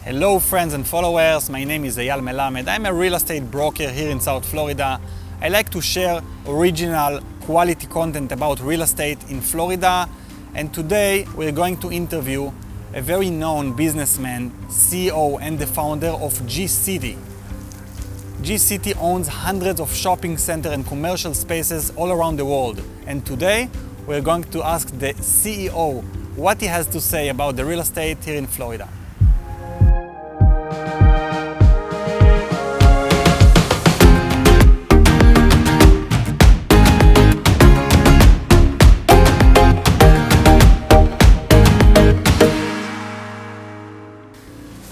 Hello friends and followers, my name is Eyal Melamed. I'm a real estate broker here in South Florida. I like to share original quality content about real estate in Florida, and today we're going to interview a very known businessman, CEO and the founder of G-City. G-City owns hundreds of shopping centers and commercial spaces all around the world, and today we're going to ask the CEO what he has to say about the real estate here in Florida.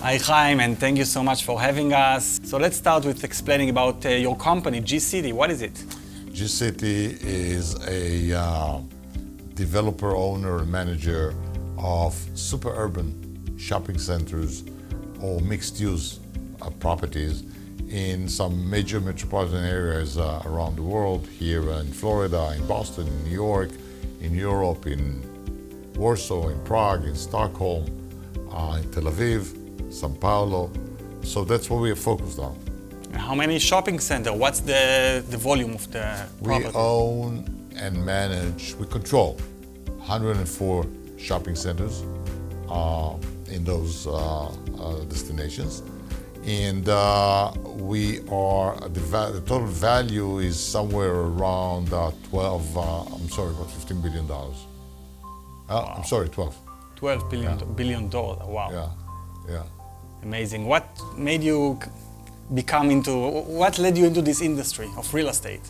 Hi Chaim, and thank you so much for having us. So let's start with explaining about your company, G-City. What is it? G-City is a developer, owner, and manager of super urban shopping centers or mixed-use properties in some major metropolitan areas around the world, here in Florida, in Boston, in New York, in Europe, in Warsaw, in Prague, in Stockholm, in Tel Aviv, Sao Paulo. So that's what we are focused on. How many shopping centers? What's the volume of the property? We own and manage, we control 104 shopping centers in those destinations. And the total value is somewhere around about $15 billion. Wow. I'm sorry, 12. $12 billion. Wow. Yeah. Amazing. What made you what led you into this industry of real estate?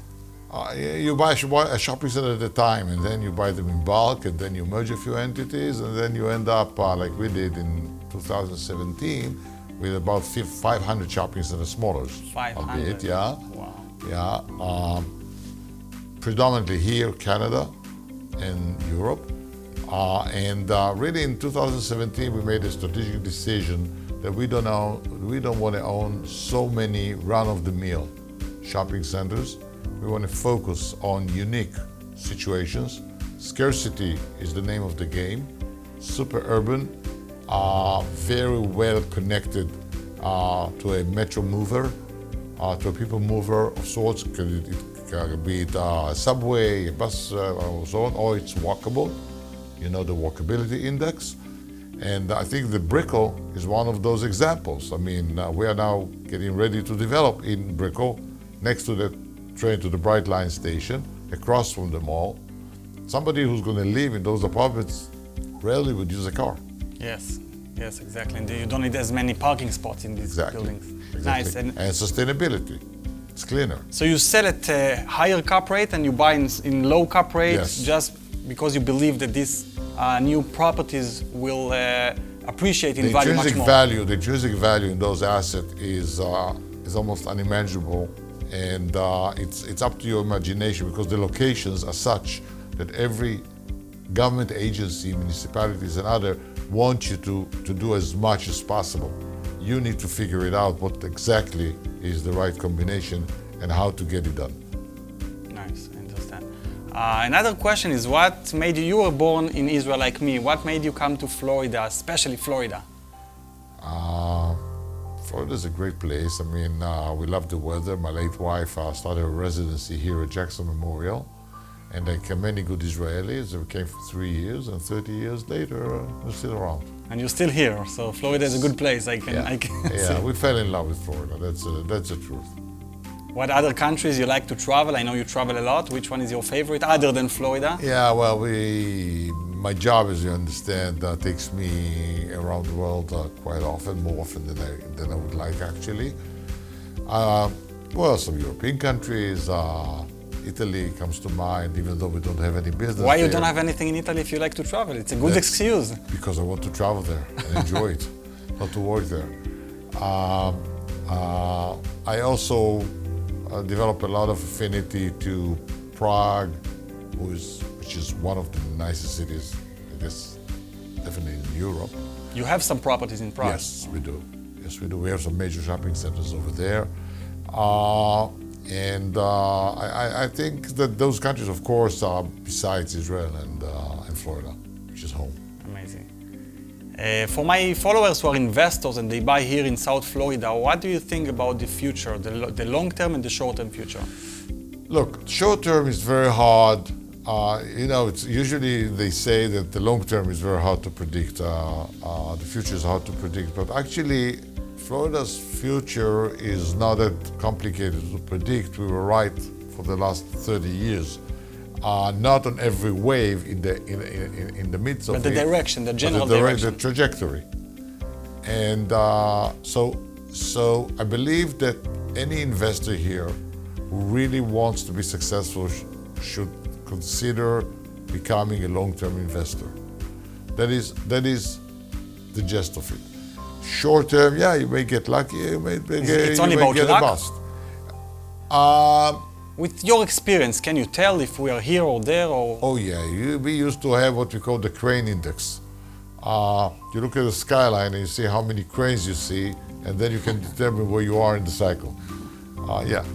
You buy a shopping center at a time, and then you buy them in bulk, and then you merge a few entities, and then you end up, like we did in 2017, with about 500 shopping centers, smaller. 500? Yeah. Wow. Yeah. Predominantly here, Canada and Europe. Really in 2017, we made a strategic decision that we don't want to own so many run-of-the-mill shopping centers. We want to focus on unique situations. Scarcity is the name of the game. Super urban, very well connected to a metro mover, to a people mover of sorts. It can be a subway, a bus, or so on, or it's walkable. You know, the walkability index. And I think the Brickell is one of those examples. I mean, we are now getting ready to develop in Brickell, next to the train to the Bright Line station, across from the mall. Somebody who's going to live in those apartments rarely would use a car. Yes, exactly. And you don't need as many parking spots in these buildings. Exactly. Nice. And sustainability. It's cleaner. So you sell at a higher cap rate and you buy in low cap rates, Yes. just because you believe that these new properties will appreciate in value much more. The intrinsic value in those assets is almost unimaginable, and it's up to your imagination, because the locations are such that every government agency, municipalities and other want you to do as much as possible. You need to figure it out what exactly is the right combination and how to get it done. Nice, I understand. Another question is, what made you were born in Israel like me, what made you come to Florida, especially Florida? Florida is a great place. I mean, we love the weather. My late wife started a residency here at Jackson Memorial, and like many good Israelis, we came for 3 years, and 30 years later, we're still around. And you're still here, so Florida is a good place. I can see. We fell in love with Florida. That's the truth. What other countries you like to travel? I know you travel a lot. Which one is your favorite other than Florida? Yeah, well, my job, as you understand, takes me around the world quite often, more often than I would like, actually. Some European countries. Italy comes to mind, even though we don't have any business Why you there. don't have anything in Italy if you like to travel? It's a good excuse. Because I want to travel there and enjoy it, not to work there. I also develop a lot of affinity to Prague, which is one of the nicest cities, I guess, definitely in Europe. You have some properties in Prague? Yes, we do. We have some major shopping centers over there. I think that those countries, of course, are besides Israel and Florida, which is home. Amazing. For my followers who are investors and they buy here in South Florida, what do you think about the future, the long-term and the short-term future? Look, short-term is very hard. It's usually they say that the long-term is very hard to predict. The future is hard to predict, but actually, Florida's future is not that complicated to predict. We were right for the last 30 years. Not on every wave in the midst of it. But the direction, the general direction. The trajectory. And so I believe that any investor here who really wants to be successful should consider becoming a long-term investor. That is the gist of it. Short-term, yeah, you may get lucky, you may it's only about get luck? a bust. With your experience, can you tell if we are here or there or? Oh yeah, we used to have what we call the crane index. You look at the skyline and you see how many cranes you see, and then you can determine where you are in the cycle. Yeah.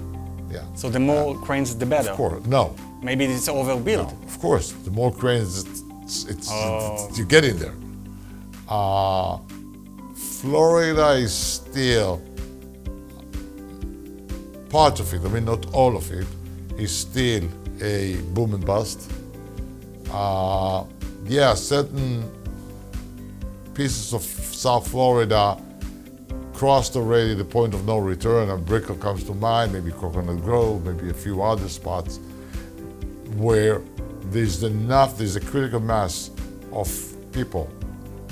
So the more cranes, the better? Of course, no. Maybe it's overbuilt? No, of course, the more cranes, you get in there. Florida is still, part of it, I mean not all of it, is still a boom and bust. Certain pieces of South Florida crossed already the point of no return, and Brickell comes to mind, maybe Coconut Grove, maybe a few other spots where there's a critical mass of people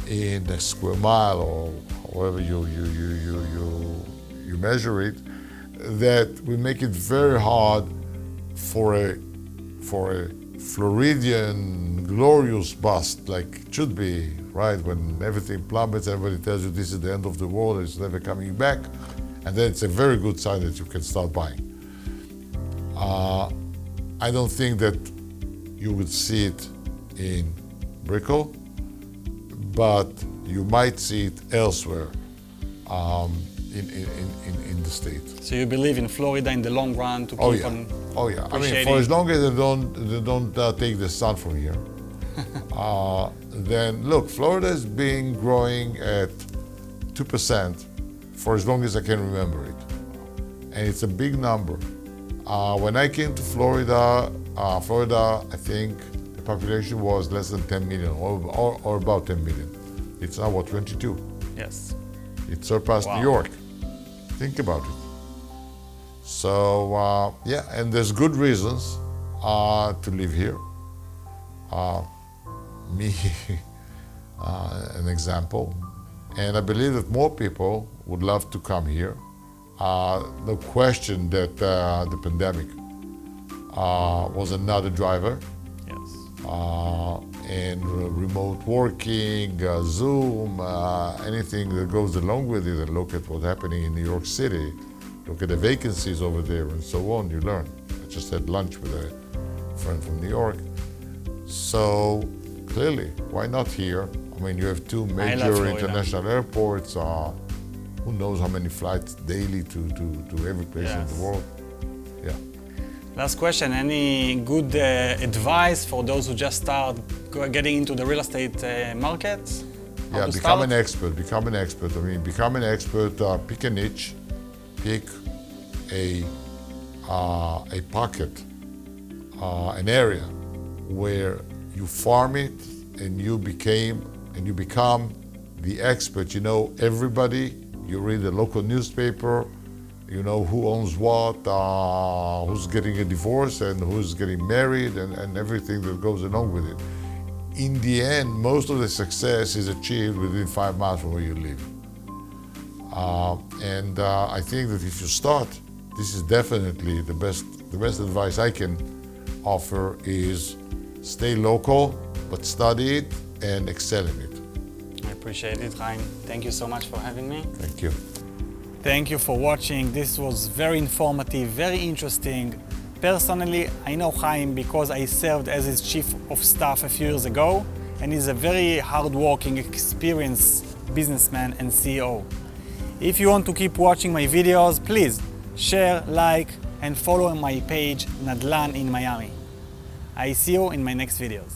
in a square mile or however you measure it, that will make it very hard for a Floridian glorious bust like it should be, right? When everything plummets, everybody tells you this is the end of the world, it's never coming back, and then it's a very good sign that you can start buying. I don't think that you would see it in Brickell, but you might see it elsewhere in the state. So you believe in Florida in the long run to keep on? Oh yeah. I mean, for as long as they don't take the sun from here, then look, Florida has been growing at 2% for as long as I can remember it, and it's a big number. When I came to Florida, I think the population was less than 10 million, or about 10 million. It's now, what, 22? Yes. It surpassed New York. Think about it. So, and there's good reasons to live here. Me, an example. And I believe that more people would love to come here. No question that the pandemic was another driver. Yes. And remote working, Zoom, anything that goes along with it, and look at what's happening in New York City, look at the vacancies over there and so on, you learn. I just had lunch with a friend from New York. So clearly, why not here? I mean, you have two major international airports, who knows how many flights daily to every place in the world. Yeah. Last question, any good advice for those who just start getting into the real estate market? Yeah, become an expert. I mean, become an expert, pick a niche, pick a pocket, an area where you farm it and you become the expert. You know everybody, you read the local newspaper, you know who owns what, who's getting a divorce and who's getting married and everything that goes along with it. In the end, most of the success is achieved within 5 miles from where you live. I think that if you start, this is definitely the best advice I can offer is stay local, but study it and excel in it. I appreciate it, Chaim. Thank you so much for having me. Thank you. Thank you for watching. This was very informative, very interesting. Personally, I know Chaim because I served as his chief of staff a few years ago, and he's a very hardworking, experienced businessman and CEO. If you want to keep watching my videos, please share, like, and follow my page Nadlan in Miami. I see you in my next videos.